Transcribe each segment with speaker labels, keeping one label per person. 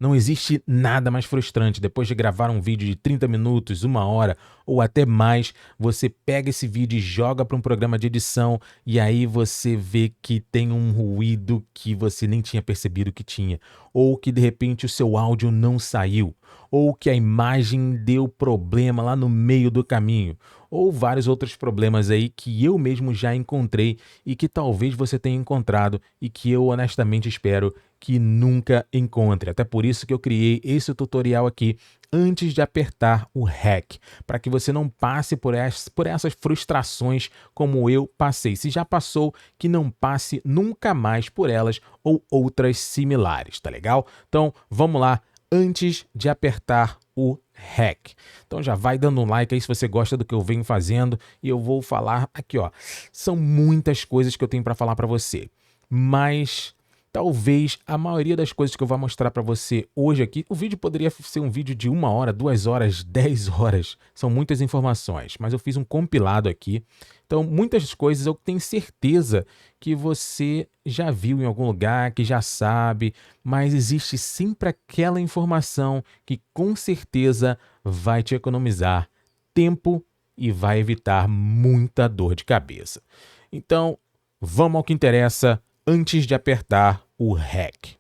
Speaker 1: Não existe nada mais frustrante. Depois de gravar um vídeo de 30 minutos, 1 hora ou até mais, você pega esse vídeo e joga para um programa de edição e aí você vê que tem um ruído que você nem tinha percebido que tinha, ou que de repente o seu áudio não saiu, ou que a imagem deu problema lá no meio do caminho, ou vários outros problemas aí que eu mesmo já encontrei e que talvez você tenha encontrado e que eu honestamente espero que nunca encontre. Até por isso que eu criei esse tutorial aqui antes de apertar o REC, para que você não passe por essas frustrações como eu passei. Se já passou, que não passe nunca mais por elas ou outras similares, tá legal? Então, vamos lá, antes de apertar o REC. Então já vai dando um like aí se você gosta do que eu venho fazendo e eu vou falar aqui, ó. São muitas coisas que eu tenho para falar para você, mas talvez a maioria das coisas que eu vou mostrar para você hoje aqui, o vídeo poderia ser um vídeo de 1 hora, 2 horas, 10 horas. São muitas informações, mas eu fiz um compilado aqui. Então, muitas coisas eu tenho certeza que você já viu em algum lugar, que já sabe, mas existe sempre aquela informação que com certeza vai te economizar tempo e vai evitar muita dor de cabeça. Então, vamos ao que interessa antes de apertar o REC.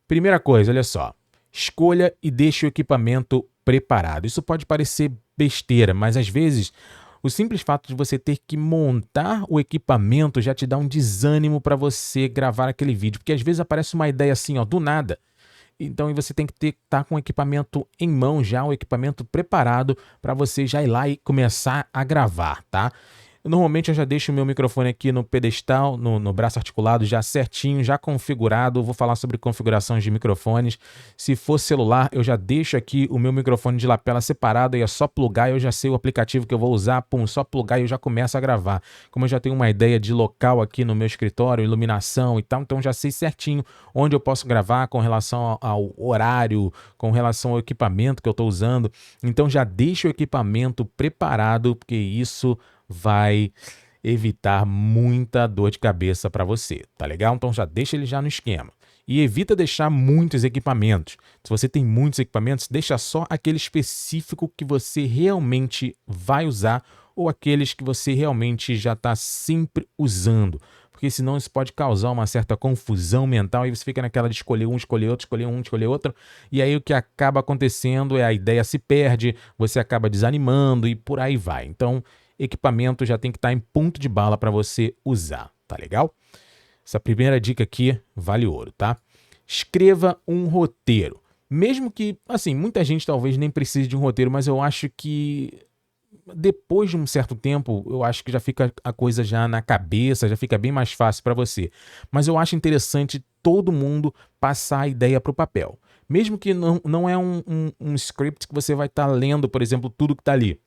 Speaker 1: Primeira coisa, olha só, escolha e deixe o equipamento preparado. Isso pode parecer besteira, mas às vezes o simples fato de você ter que montar o equipamento já te dá um desânimo para você gravar aquele vídeo, porque às vezes aparece uma ideia assim, ó, do nada. Então você tem que estar com o equipamento em mão já, o equipamento preparado para você já ir lá e começar a gravar, tá? Normalmente eu já deixo o meu microfone aqui no pedestal, no braço articulado, já certinho, já configurado. Eu vou falar sobre configurações de microfones. Se for celular, eu já deixo aqui o meu microfone de lapela separado e é só plugar. Eu já sei o aplicativo que eu vou usar, pum, só plugar e eu já começo a gravar. Como eu já tenho uma ideia de local aqui no meu escritório, iluminação e tal, então já sei certinho onde eu posso gravar com relação ao horário, com relação ao equipamento que eu estou usando. Então já deixo o equipamento preparado, porque isso vai evitar muita dor de cabeça para você, tá legal? Então já deixa ele já no esquema. E evita deixar muitos equipamentos. Se você tem muitos equipamentos, deixa só aquele específico que você realmente vai usar ou aqueles que você realmente já está sempre usando. Porque senão isso pode causar uma certa confusão mental e você fica naquela de escolher um, escolher outro, escolher um, escolher outro. E aí o que acaba acontecendo é a ideia se perde, você acaba desanimando e por aí vai. Então, equipamento já tem que estar em ponto de bala para você usar, tá legal? Essa primeira dica aqui vale ouro, tá? Escreva um roteiro. Mesmo que, assim, muita gente talvez nem precise de um roteiro, mas eu acho que depois de um certo tempo, eu acho que já fica a coisa já na cabeça, já fica bem mais fácil para você. Mas eu acho interessante todo mundo passar a ideia para o papel. Mesmo que não é um script que você vai estar lendo, por exemplo, tudo que está ali.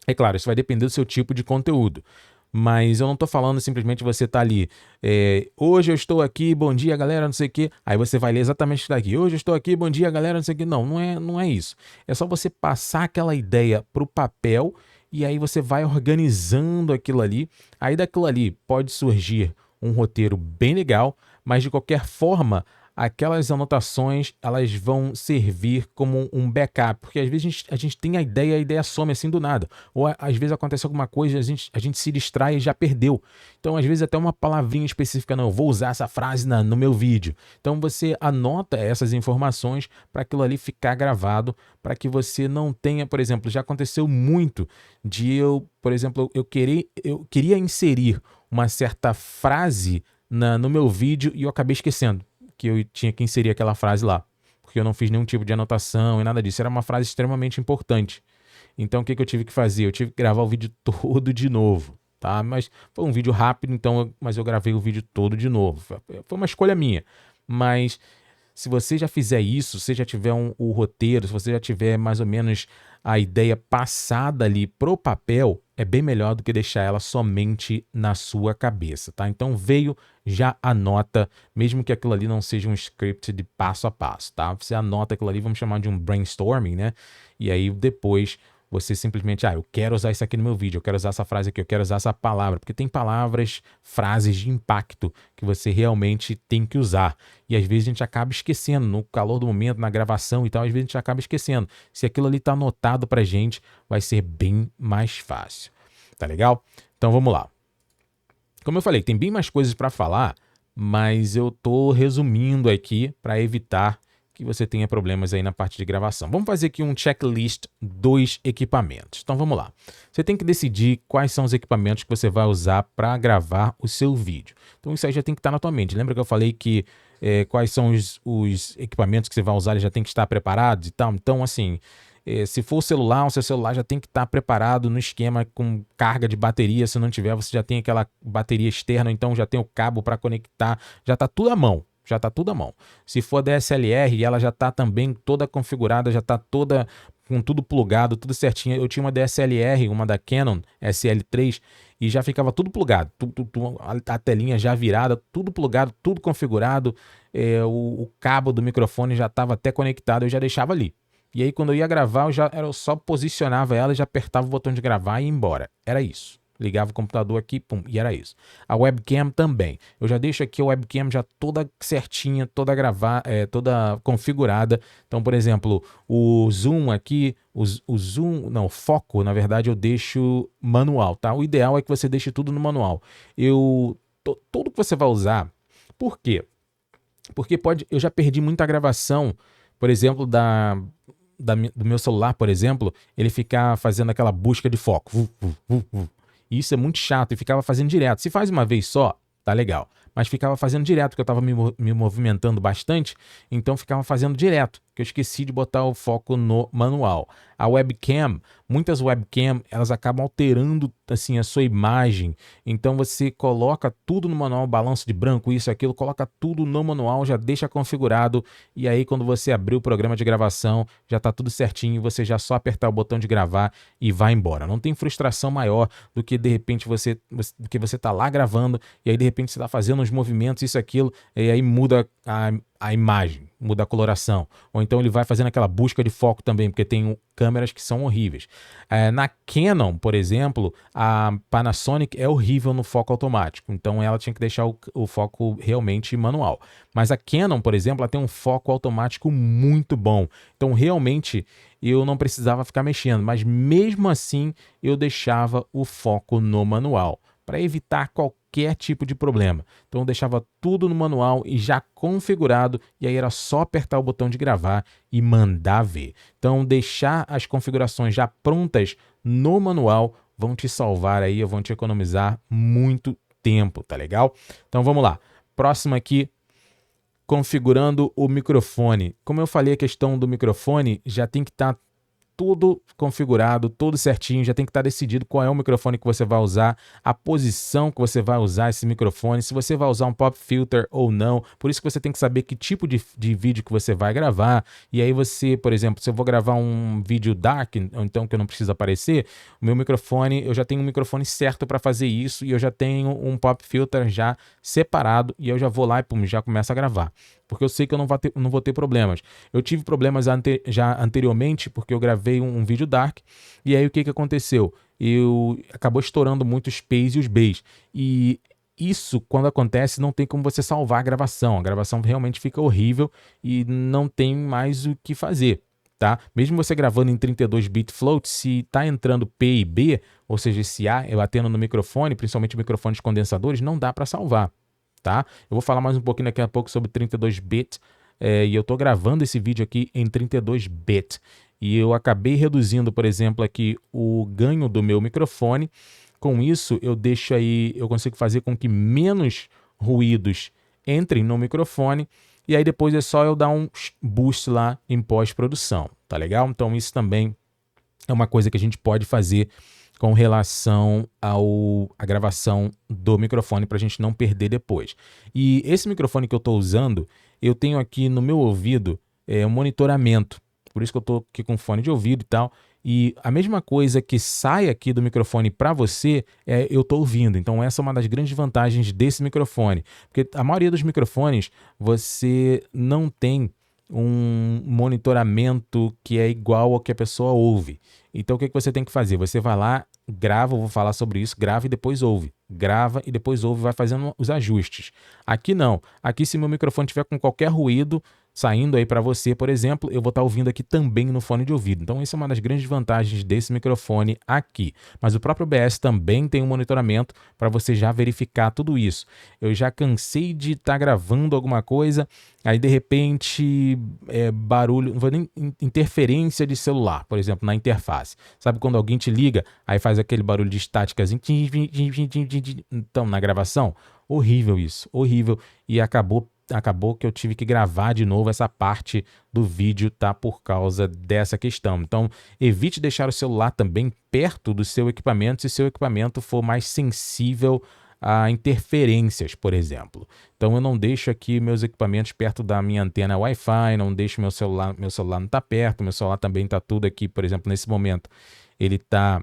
Speaker 1: É claro, isso vai depender do seu tipo de conteúdo. Mas eu não estou falando simplesmente você tá ali, hoje eu estou aqui, bom dia galera, não sei o quê. Aí você vai ler exatamente o que está aqui. Hoje eu estou aqui, bom dia galera, não sei o quê. Não é isso. É só você passar aquela ideia para o papel e aí você vai organizando aquilo ali. Aí daquilo ali pode surgir um roteiro bem legal, mas de qualquer forma aquelas anotações elas vão servir como um backup, porque às vezes a gente tem a ideia some assim do nada, ou às vezes acontece alguma coisa, a gente se distrai e já perdeu. Então às vezes até uma palavrinha específica, não, eu vou usar essa frase no meu vídeo. Então você anota essas informações para aquilo ali ficar gravado, para que você não tenha, por exemplo, já aconteceu muito de por exemplo, eu queria inserir uma certa frase no meu vídeo e eu acabei esquecendo que eu tinha que inserir aquela frase lá, porque eu não fiz nenhum tipo de anotação e nada disso. Era uma frase extremamente importante. Então o que eu tive que fazer? Eu tive que gravar o vídeo todo de novo, tá? Mas foi um vídeo rápido, então, mas eu gravei o vídeo todo de novo. Foi uma escolha minha. Mas se você já fizer isso, se você já tiver o roteiro, se você já tiver mais ou menos a ideia passada ali pro papel, é bem melhor do que deixar ela somente na sua cabeça, tá? Então veio, já anota, mesmo que aquilo ali não seja um script de passo a passo, tá? Você anota aquilo ali, vamos chamar de um brainstorming, né? E aí depois você simplesmente, eu quero usar isso aqui no meu vídeo, eu quero usar essa frase aqui, eu quero usar essa palavra, porque tem palavras, frases de impacto que você realmente tem que usar. E às vezes a gente acaba esquecendo, no calor do momento, na gravação e tal, às vezes a gente acaba esquecendo. Se aquilo ali tá anotado pra gente, vai ser bem mais fácil. Tá legal? Então vamos lá. Como eu falei, tem bem mais coisas para falar, mas eu tô resumindo aqui para evitar que você tenha problemas aí na parte de gravação. Vamos fazer aqui um checklist dos equipamentos. Então vamos lá. Você tem que decidir quais são os equipamentos que você vai usar para gravar o seu vídeo. Então isso aí já tem que estar na tua mente. Lembra que eu falei que quais são os equipamentos que você vai usar, ele já tem que estar preparado e tal? Então assim, se for o seu celular já tem que estar preparado no esquema com carga de bateria. Se não tiver, você já tem aquela bateria externa, então já tem o cabo para conectar, já está tudo à mão. Já está tudo à mão. Se for DSLR, ela já está também toda configurada, já está toda com tudo plugado, tudo certinho. Eu tinha uma DSLR, uma da Canon SL3, e já ficava tudo plugado, a telinha já virada, tudo plugado, tudo configurado. O cabo do microfone já estava até conectado, eu já deixava ali. E aí quando eu ia gravar, eu só posicionava ela, já apertava o botão de gravar e ia embora. Era isso. Ligava o computador aqui, pum, e era isso. A webcam também. Eu já deixo aqui a webcam já toda certinha, toda toda configurada. Então, por exemplo, o zoom aqui, o foco, na verdade, eu deixo manual, tá? O ideal é que você deixe tudo no manual. Tudo que você vai usar, por quê? Porque eu já perdi muita gravação, por exemplo, do meu celular, por exemplo, ele ficar fazendo aquela busca de foco. E isso é muito chato, e ficava fazendo direto. Se faz uma vez só, tá legal. Mas ficava fazendo direto, porque eu estava me movimentando bastante, então ficava fazendo direto, que eu esqueci de botar o foco no manual. A webcam, muitas webcam, elas acabam alterando assim a sua imagem, então você coloca tudo no manual, balanço de branco, isso, aquilo, coloca tudo no manual, já deixa configurado, e aí quando você abrir o programa de gravação, já está tudo certinho, você já só apertar o botão de gravar e vai embora. Não tem frustração maior do que de repente você tá lá gravando, e aí de repente você está fazendo uns movimentos, isso, aquilo, e aí muda a imagem, muda a coloração. Ou então ele vai fazendo aquela busca de foco também, porque tem câmeras que são horríveis. Na Canon, por exemplo, a Panasonic é horrível no foco automático, então ela tinha que deixar o foco realmente manual. Mas a Canon, por exemplo, ela tem um foco automático muito bom, então realmente eu não precisava ficar mexendo, mas mesmo assim eu deixava o foco no manual, para evitar qualquer tipo de problema. Então eu deixava tudo no manual e já configurado, e aí era só apertar o botão de gravar e mandar ver. Então deixar as configurações já prontas no manual vão te salvar aí, vão te economizar muito tempo, tá legal? Então vamos lá. Próximo aqui, configurando o microfone. Como eu falei, a questão do microfone já tem que estar tudo configurado, tudo certinho, já tem que estar decidido qual é o microfone que você vai usar, a posição que você vai usar esse microfone, se você vai usar um pop filter ou não. Por isso que você tem que saber que tipo de vídeo que você vai gravar. E aí você, por exemplo, se eu vou gravar um vídeo dark, ou então que eu não preciso aparecer, o meu microfone, eu já tenho um microfone certo para fazer isso, e eu já tenho um pop filter já separado, e eu já vou lá e pum, já começo a gravar. Porque eu sei que eu não vou ter problemas. Eu tive problemas já anteriormente, porque eu gravei um vídeo dark, e aí o que aconteceu? Acabou estourando muito os P's e os B's. E isso, quando acontece, não tem como você salvar a gravação. A gravação realmente fica horrível e não tem mais o que fazer, tá? Mesmo você gravando em 32-bit float, se tá entrando P e B, ou seja, esse A batendo no microfone, principalmente microfones condensadores, não dá para salvar. Tá? Eu vou falar mais um pouquinho daqui a pouco sobre 32-bit, e eu estou gravando esse vídeo aqui em 32-bit. E eu acabei reduzindo, por exemplo, aqui o ganho do meu microfone. Com isso, eu consigo fazer com que menos ruídos entrem no microfone, e aí depois é só eu dar um boost lá em pós-produção, tá legal? Então isso também é uma coisa que a gente pode fazer com relação à gravação do microfone, para a gente não perder depois. E esse microfone que eu estou usando, eu tenho aqui no meu ouvido um monitoramento, por isso que eu estou aqui com fone de ouvido e tal, e a mesma coisa que sai aqui do microfone para você, eu estou ouvindo. Então essa é uma das grandes vantagens desse microfone, porque a maioria dos microfones você não tem um monitoramento que é igual ao que a pessoa ouve. Então o que você tem que fazer? Você vai lá, grava, eu vou falar sobre isso, grava e depois ouve. Grava e depois ouve, vai fazendo os ajustes. Aqui não. Aqui se meu microfone tiver com qualquer ruído saindo aí para você, por exemplo, eu vou estar ouvindo aqui também no fone de ouvido. Então essa é uma das grandes vantagens desse microfone aqui. Mas o próprio OBS também tem um monitoramento para você já verificar tudo isso. Eu já cansei de estar gravando alguma coisa, aí de repente barulho, não vou nem interferência de celular, por exemplo, na interface. Sabe quando alguém te liga, aí faz aquele barulho de estática, assim, então na gravação? Horrível isso, horrível. E acabou que eu tive que gravar de novo essa parte do vídeo, tá? Por causa dessa questão. Então, evite deixar o celular também perto do seu equipamento se seu equipamento for mais sensível a interferências, por exemplo. Então, eu não deixo aqui meus equipamentos perto da minha antena Wi-Fi, não deixo meu celular não está perto, meu celular também está tudo aqui, por exemplo, nesse momento, ele está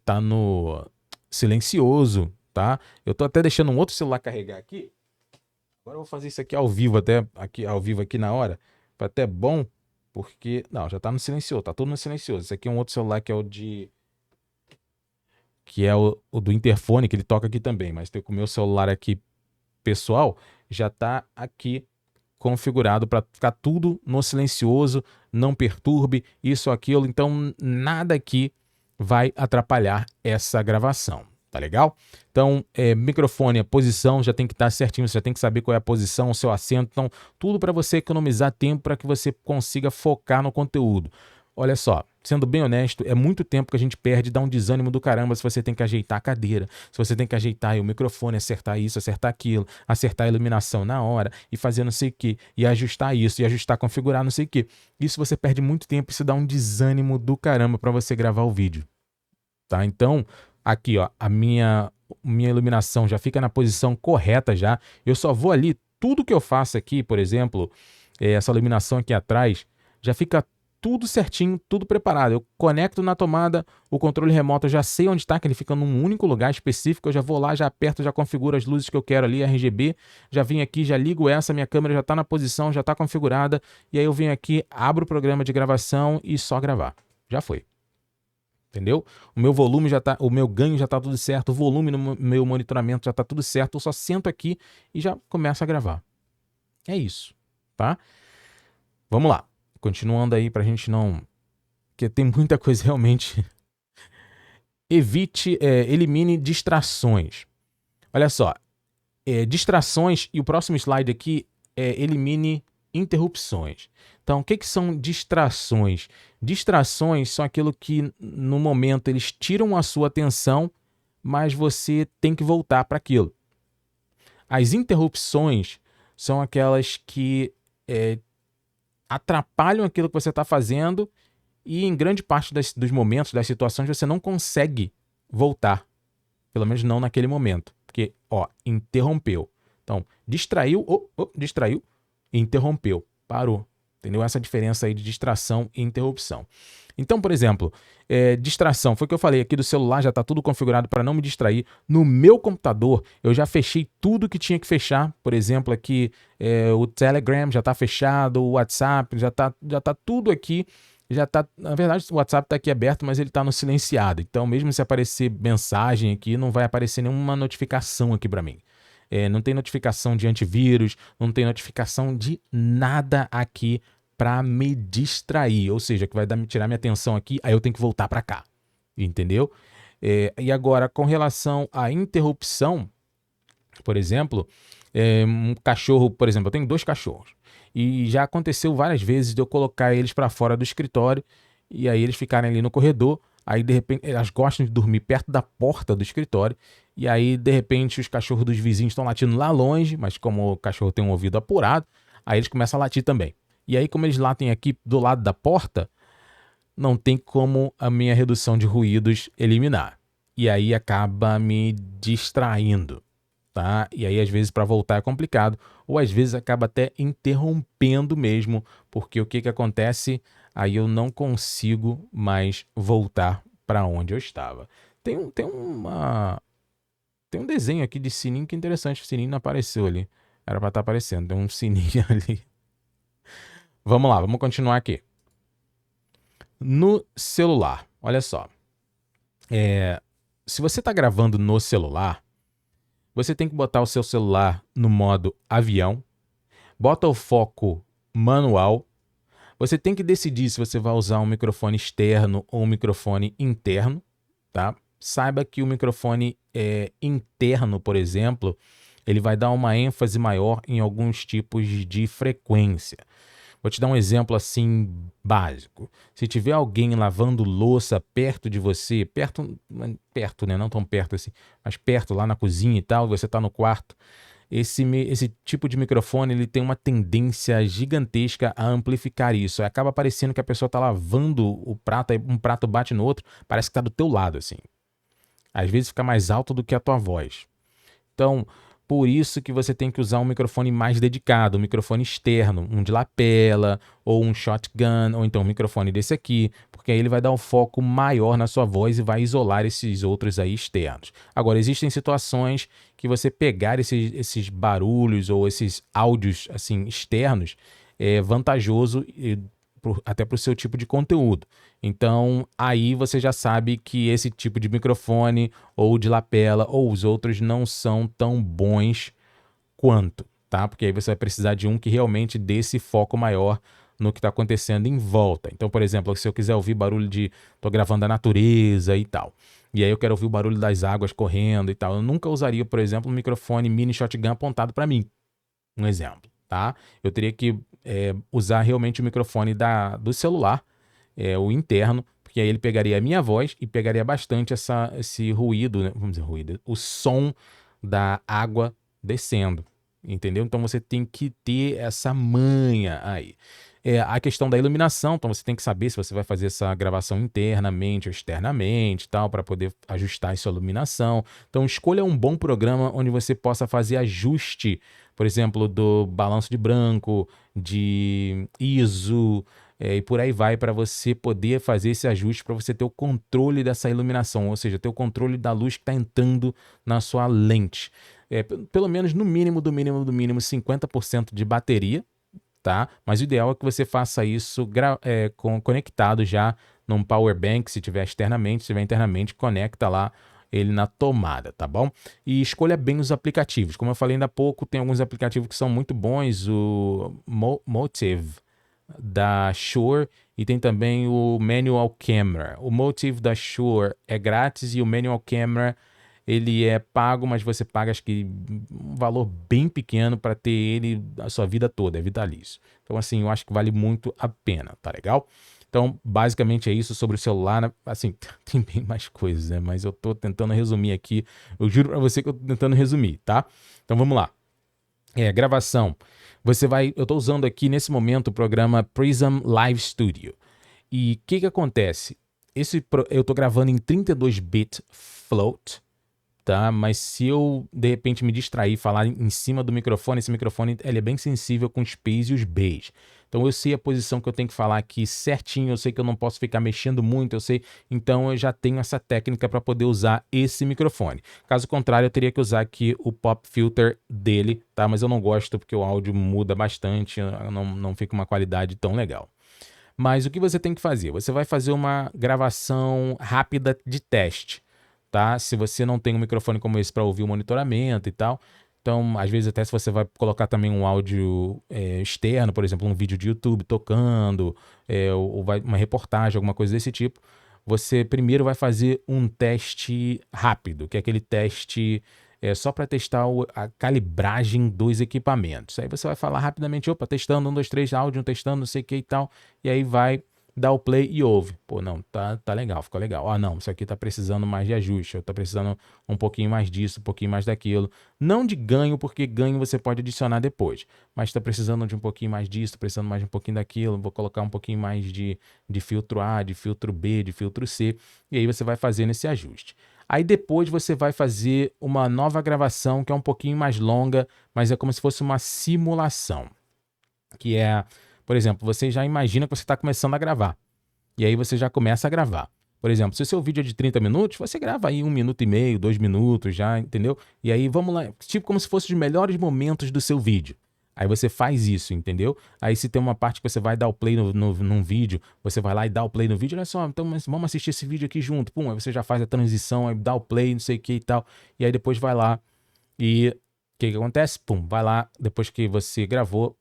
Speaker 1: tá no silencioso, tá? Eu tô até deixando um outro celular carregar aqui. Agora eu vou fazer isso aqui ao vivo, aqui na hora. Foi até bom, porque não, já tá no silencioso, tá tudo no silencioso. Esse aqui é um outro celular que é o do interfone, que ele toca aqui também, mas tem com o meu celular aqui pessoal, já tá aqui configurado para ficar tudo no silencioso, não perturbe isso ou aquilo, então nada aqui vai atrapalhar essa gravação, tá legal? Então, microfone, a posição já tem que estar certinho, você já tem que saber qual é a posição, o seu assento, então tudo para você economizar tempo para que você consiga focar no conteúdo. Olha só, sendo bem honesto, é muito tempo que a gente perde, dá um desânimo do caramba se você tem que ajeitar a cadeira, se você tem que ajeitar o microfone, acertar isso, acertar aquilo, acertar a iluminação na hora e fazer não sei o que, e ajustar isso, e ajustar, configurar não sei o que. Isso você perde muito tempo e isso dá um desânimo do caramba para você gravar o vídeo, tá? Então, aqui ó, a minha iluminação já fica na posição correta já, eu só vou ali, tudo que eu faço aqui, por exemplo, essa iluminação aqui atrás, já fica tudo certinho, tudo preparado. Eu conecto na tomada, o controle remoto eu já sei onde está, que ele fica num único lugar específico, eu já vou lá, já aperto, já configuro as luzes que eu quero ali, RGB, já vim aqui, já ligo essa, minha câmera já está na posição, já está configurada, e aí eu venho aqui, abro o programa de gravação e só gravar. Já foi. Entendeu? O meu volume já tá, o meu ganho já tá tudo certo, o volume no meu monitoramento já tá tudo certo, eu só sento aqui e já começo a gravar. É isso, tá? Vamos lá. Continuando aí pra gente não... Porque tem muita coisa realmente... Elimine distrações. Olha só, distrações, e o próximo slide aqui é elimine interrupções. Então, o que são distrações? Distrações são aquilo que, no momento, eles tiram a sua atenção, mas você tem que voltar para aquilo. As interrupções são aquelas que atrapalham aquilo que você está fazendo e em grande parte dos momentos, das situações, você não consegue voltar. Pelo menos não naquele momento. Porque, ó, interrompeu. Então, distraiu, distraiu, interrompeu, parou. Entendeu? Essa diferença aí de distração e interrupção. Então, por exemplo, distração, foi o que eu falei aqui do celular, já está tudo configurado para não me distrair. No meu computador, eu já fechei tudo que tinha que fechar. Por exemplo, aqui o Telegram já está fechado, o WhatsApp já tá tudo aqui. Já tá, na verdade, o WhatsApp está aqui aberto, mas ele está no silenciado. Então, mesmo se aparecer mensagem aqui, não vai aparecer nenhuma notificação aqui para mim. Não tem notificação de antivírus, não tem notificação de nada aqui para me distrair. Ou seja, que vai tirar minha atenção aqui, aí eu tenho que voltar para cá. Entendeu? E agora, com relação à interrupção, por exemplo, um cachorro, por exemplo, eu tenho 2 cachorros. E já aconteceu várias vezes de eu colocar eles para fora do escritório e aí eles ficarem ali no corredor. Aí, de repente, elas gostam de dormir perto da porta do escritório. E aí, de repente, os cachorros dos vizinhos estão latindo lá longe, mas como o cachorro tem um ouvido apurado, aí eles começam a latir também. E aí, como eles latem aqui do lado da porta, não tem como a minha redução de ruídos eliminar. E aí acaba me distraindo. Tá? E aí, às vezes, para voltar é complicado, ou às vezes acaba até interrompendo mesmo, porque o que acontece? Aí eu não consigo mais voltar para onde eu estava. Tem um desenho aqui de sininho que é interessante, o sininho não apareceu ali. Era pra estar aparecendo, tem um sininho ali. Vamos lá, vamos continuar aqui. No celular, olha só. Se você está gravando no celular, você tem que botar o seu celular no modo avião, bota o foco manual. Você tem que decidir se você vai usar um microfone externo ou um microfone interno, tá? Saiba que o microfone interno, por exemplo, ele vai dar uma ênfase maior em alguns tipos de frequência. Vou te dar um exemplo assim básico. Se tiver alguém lavando louça perto de você, perto, né? Não tão perto assim, mas perto lá na cozinha e tal, você está no quarto, esse tipo de microfone ele tem uma tendência gigantesca a amplificar isso. Acaba parecendo que a pessoa está lavando o prato, aí um prato bate no outro, parece que está do teu lado assim. Às vezes fica mais alto do que a tua voz. Então, por isso que você tem que usar um microfone mais dedicado, um microfone externo, um de lapela, ou um shotgun, ou então um microfone desse aqui, porque aí ele vai dar um foco maior na sua voz e vai isolar esses outros aí externos. Agora, existem situações que você pegar esses barulhos ou esses áudios assim externos é vantajoso até para o seu tipo de conteúdo. Então, aí você já sabe que esse tipo de microfone ou de lapela ou os outros não são tão bons quanto, tá? Porque aí você vai precisar de um que realmente dê esse foco maior no que está acontecendo em volta. Então, por exemplo, se eu quiser ouvir barulho de... tô gravando a natureza e tal, e aí eu quero ouvir o barulho das águas correndo e tal, eu nunca usaria, por exemplo, um microfone mini shotgun apontado para mim. Um exemplo, tá? Eu teria que usar realmente o microfone do celular, o interno, porque aí ele pegaria a minha voz e pegaria bastante esse ruído, né? Vamos dizer, ruído, o som da água descendo, entendeu? Então você tem que ter essa manha aí. A questão da iluminação, então você tem que saber se você vai fazer essa gravação internamente ou externamente, tal, para poder ajustar essa iluminação. Então escolha um bom programa onde você possa fazer ajuste, por exemplo, do balanço de branco, de ISO, e por aí vai, para você poder fazer esse ajuste, para você ter o controle dessa iluminação, ou seja, ter o controle da luz que está entrando na sua lente. Pelo menos no mínimo, do mínimo, do mínimo, 50% de bateria, tá? Mas o ideal é que você faça isso conectado já num power bank, se tiver externamente, se tiver internamente, conecta lá ele na tomada, tá bom? E escolha bem os aplicativos. Como eu falei ainda há pouco, tem alguns aplicativos que são muito bons, o Motive da Shure e tem também o Manual Camera. O Motive da Shure é grátis e o Manual Camera ele é pago, mas você paga acho que um valor bem pequeno para ter ele a sua vida toda, é vitalício. Então assim, eu acho que vale muito a pena, tá legal? Então, basicamente é isso sobre o celular, né? Assim, tem bem mais coisas, né? Mas eu tô tentando resumir aqui. Eu juro para você que eu tô tentando resumir, tá? Então vamos lá. Gravação. Eu estou usando aqui nesse momento o programa Prism Live Studio. E o que acontece? Eu estou gravando em 32-bit float, tá? Mas se eu de repente me distrair e falar em cima do microfone, esse microfone ele é bem sensível com os P's e os B's. Então eu sei a posição que eu tenho que falar aqui certinho, eu sei que eu não posso ficar mexendo muito, eu sei, então eu já tenho essa técnica para poder usar esse microfone. Caso contrário, eu teria que usar aqui o pop filter dele, tá? Mas eu não gosto porque o áudio muda bastante, não fica uma qualidade tão legal. Mas o que você tem que fazer? Você vai fazer uma gravação rápida de teste, tá? Se você não tem um microfone como esse para ouvir o monitoramento e tal, então às vezes até se você vai colocar também um áudio externo, por exemplo, um vídeo de YouTube tocando, ou uma reportagem, alguma coisa desse tipo, você primeiro vai fazer um teste rápido, que é aquele teste só para testar a calibragem dos equipamentos. Aí você vai falar rapidamente, opa, testando, 1, 2, 3, áudio, testando, não sei o que e tal, e aí vai dá o play e ouve. Pô, não, tá legal, ficou legal. Ah, não, isso aqui tá precisando mais de ajuste, eu tô precisando um pouquinho mais disso, um pouquinho mais daquilo. Não de ganho, porque ganho você pode adicionar depois, mas tá precisando de um pouquinho mais disso, precisando mais de um pouquinho daquilo, vou colocar um pouquinho mais de filtro A, de filtro B, de filtro C, e aí você vai fazendo esse ajuste. Aí depois você vai fazer uma nova gravação que é um pouquinho mais longa, mas é como se fosse uma simulação, que é... Por exemplo, você já imagina que você está começando a gravar. E aí você já começa a gravar. Por exemplo, se o seu vídeo é de 30 minutos, você grava aí 1,5 minutos, 2 minutos já, entendeu? E aí vamos lá, tipo como se fosse os melhores momentos do seu vídeo. Aí você faz isso, entendeu? Aí se tem uma parte que você vai dar o play num vídeo, você vai lá e dá o play no vídeo, olha só, então vamos assistir esse vídeo aqui junto. Pum, aí você já faz a transição, aí dá o play, não sei o que e tal. E aí depois vai lá e o que acontece? Pum, vai lá, depois que você gravou,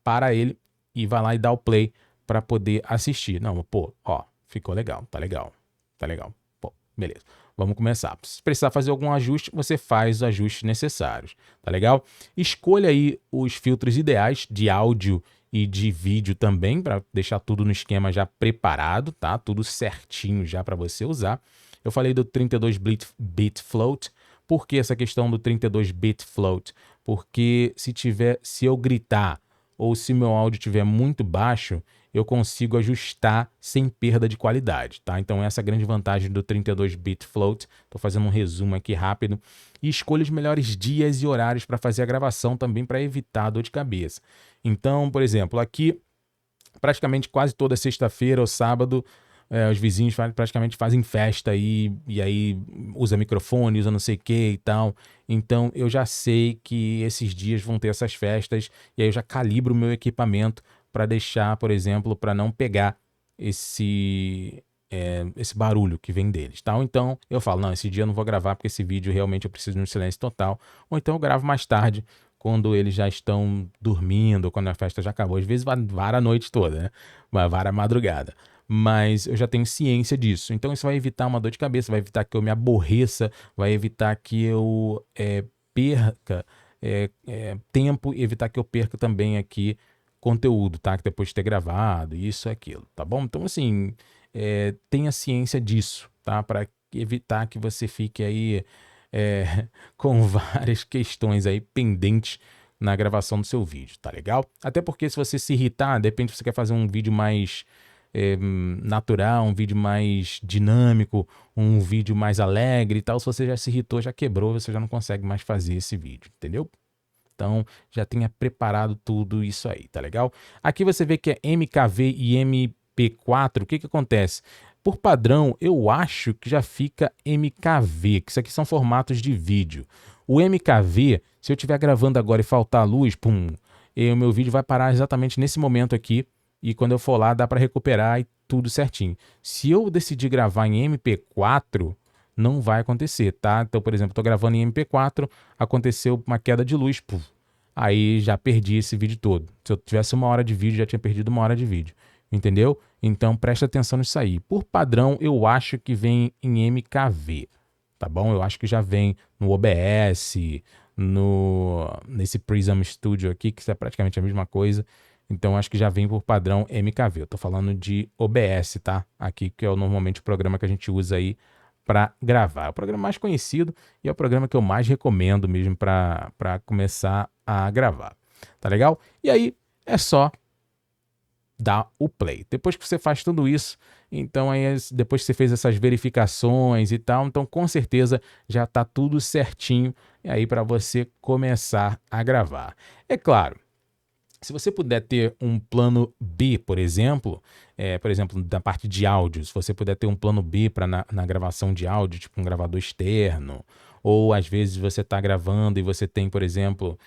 Speaker 1: para ele e vai lá e dá o play para poder assistir. Não, pô, ó, ficou legal, tá legal, tá legal. Pô, beleza. Vamos começar. Se precisar fazer algum ajuste, você faz os ajustes necessários, tá legal? Escolha aí os filtros ideais de áudio e de vídeo também, para deixar tudo no esquema já preparado, tá? Tudo certinho já para você usar. Eu falei do 32-bit float. Por que essa questão do 32-bit float? Porque se eu gritar ou se meu áudio estiver muito baixo, eu consigo ajustar sem perda de qualidade, tá? Então essa é a grande vantagem do 32-bit float. Estou fazendo um resumo aqui rápido. E escolha os melhores dias e horários para fazer a gravação também, para evitar dor de cabeça. Então, por exemplo, aqui praticamente quase toda sexta-feira ou sábado, os vizinhos praticamente fazem festa e aí usa microfone, usa não sei o que e tal. Então eu já sei que esses dias vão ter essas festas e aí eu já calibro o meu equipamento para deixar, por exemplo, para não pegar esse barulho que vem deles, tá? Ou então eu falo, não, esse dia eu não vou gravar porque esse vídeo realmente eu preciso de um silêncio total. Ou então eu gravo mais tarde, quando eles já estão dormindo, quando a festa já acabou. Às vezes vara a noite toda, né? Vara a madrugada. Mas eu já tenho ciência disso. Então isso vai evitar uma dor de cabeça, vai evitar que eu me aborreça, vai evitar que eu perca tempo e evitar que eu perca também aqui conteúdo, tá? Que depois de ter gravado, isso e aquilo, tá bom? Então, assim, tenha ciência disso, tá? Para evitar que você fique aí com várias questões aí pendentes na gravação do seu vídeo, tá legal? Até porque se você se irritar, de repente você quer fazer um vídeo mais natural, um vídeo mais dinâmico, um vídeo mais alegre e tal, se você já se irritou, já quebrou, você já não consegue mais fazer esse vídeo, entendeu? Então, já tenha preparado tudo isso aí, tá legal? Aqui você vê que é MKV e MP4, o que acontece? Por padrão, eu acho que já fica MKV, que isso aqui são formatos de vídeo. O MKV, se eu estiver gravando agora e faltar luz, pum, o meu vídeo vai parar exatamente nesse momento aqui, e quando eu for lá dá para recuperar e tudo certinho. Se eu decidir gravar em MP4, não vai acontecer, tá? Então, por exemplo, estou gravando em MP4, aconteceu uma queda de luz, puf, aí já perdi esse vídeo todo. Se eu tivesse 1 hora de vídeo, já tinha perdido 1 hora de vídeo, entendeu? Então, presta atenção nisso aí. Por padrão, eu acho que vem em MKV, tá bom? Eu acho que já vem no OBS, nesse Prism Studio aqui, que é praticamente a mesma coisa. Então, acho que já vem por padrão MKV. Eu tô falando de OBS, tá? Aqui, que é normalmente o programa que a gente usa aí para gravar. É o programa mais conhecido e é o programa que eu mais recomendo mesmo para começar a gravar. Tá legal? E aí é só dar o play. Depois que você faz tudo isso, então aí depois que você fez essas verificações e tal, então com certeza já está tudo certinho e aí para você começar a gravar. É claro, se você puder ter um plano B, por exemplo, da parte de áudio, se você puder ter um plano B para na gravação de áudio, tipo um gravador externo, ou às vezes você está gravando e você tem, por exemplo,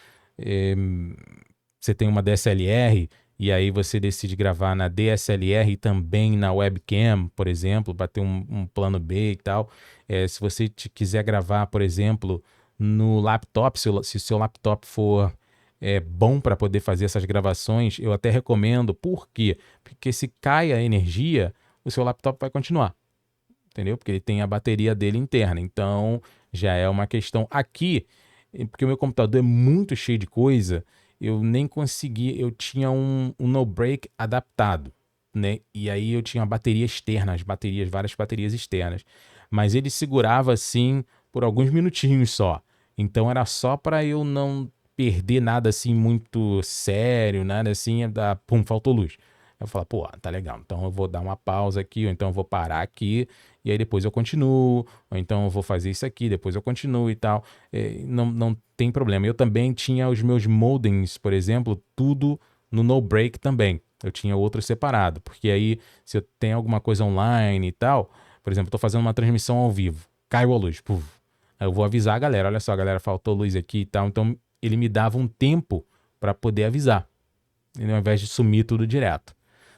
Speaker 1: você tem uma DSLR e aí você decide gravar na DSLR e também na webcam, por exemplo, para ter um plano B e tal. Se você quiser gravar, por exemplo, no laptop, se o seu laptop for bom para poder fazer essas gravações, eu até recomendo. Por quê? Porque se cai a energia, o seu laptop vai continuar, entendeu? Porque ele tem a bateria dele interna, então já é uma questão aqui, porque o meu computador é muito cheio de coisa, eu nem consegui, eu tinha um no break adaptado, né? E aí eu tinha a bateria externa, várias baterias externas, mas ele segurava assim por alguns minutinhos só, então era só para eu não perder nada assim muito sério, nada assim, pum, faltou luz. Eu falo, pô, tá legal, então eu vou dar uma pausa aqui, ou então eu vou parar aqui, e aí depois eu continuo, ou então eu vou fazer isso aqui, depois eu continuo e tal. Não tem problema. Eu também tinha os meus modems, por exemplo, tudo no no break também. Eu tinha outro separado, porque aí se eu tenho alguma coisa online e tal, por exemplo, estou fazendo uma transmissão ao vivo, caiu a luz, puf, aí eu vou avisar a galera, olha só, galera, faltou luz aqui e tal, então ele me dava um tempo para poder avisar, ao invés de sumir tudo direto,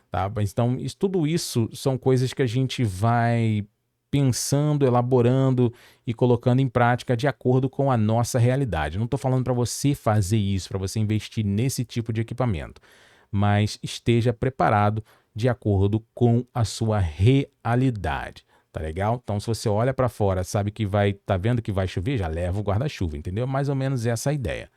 Speaker 1: tá? Mas então, tudo isso são coisas que a gente vai pensando, elaborando e colocando em prática de acordo com a nossa realidade. Não estou falando para você fazer isso, para você investir nesse tipo de equipamento, mas esteja preparado de acordo com a sua realidade. Tá legal? Então, se você olha para fora, sabe que tá vendo que vai chover, já leva o guarda-chuva, entendeu? Mais ou menos essa a ideia.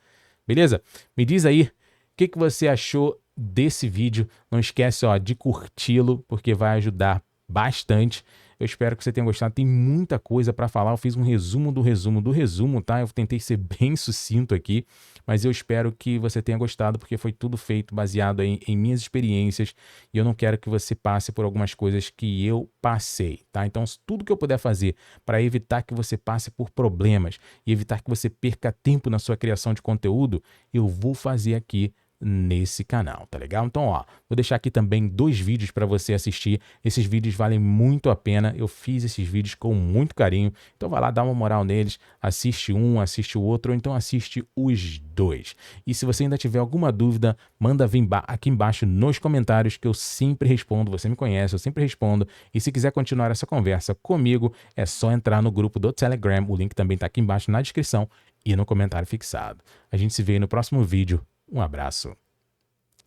Speaker 1: Beleza? Me diz aí o que você achou desse vídeo. Não esquece, ó, de curti-lo, porque vai ajudar bastante. Eu espero que você tenha gostado. Tem muita coisa para falar. Eu fiz um resumo do resumo do resumo, tá? Eu tentei ser bem sucinto aqui, mas eu espero que você tenha gostado, porque foi tudo feito baseado em minhas experiências e eu não quero que você passe por algumas coisas que eu passei, tá? Então, tudo que eu puder fazer para evitar que você passe por problemas e evitar que você perca tempo na sua criação de conteúdo, eu vou fazer aqui nesse canal, tá legal? Então, ó, vou deixar aqui também 2 vídeos para você assistir. Esses vídeos valem muito a pena. Eu fiz esses vídeos com muito carinho. Então vai lá, dá uma moral neles, assiste um, assiste o outro, ou então assiste os 2. E se você ainda tiver alguma dúvida, manda vir aqui embaixo nos comentários que eu sempre respondo. Você me conhece, eu sempre respondo. E se quiser continuar essa conversa comigo, é só entrar no grupo do Telegram. O link também tá aqui embaixo na descrição e no comentário fixado. A gente se vê aí no próximo vídeo. Um abraço.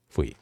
Speaker 1: Fui.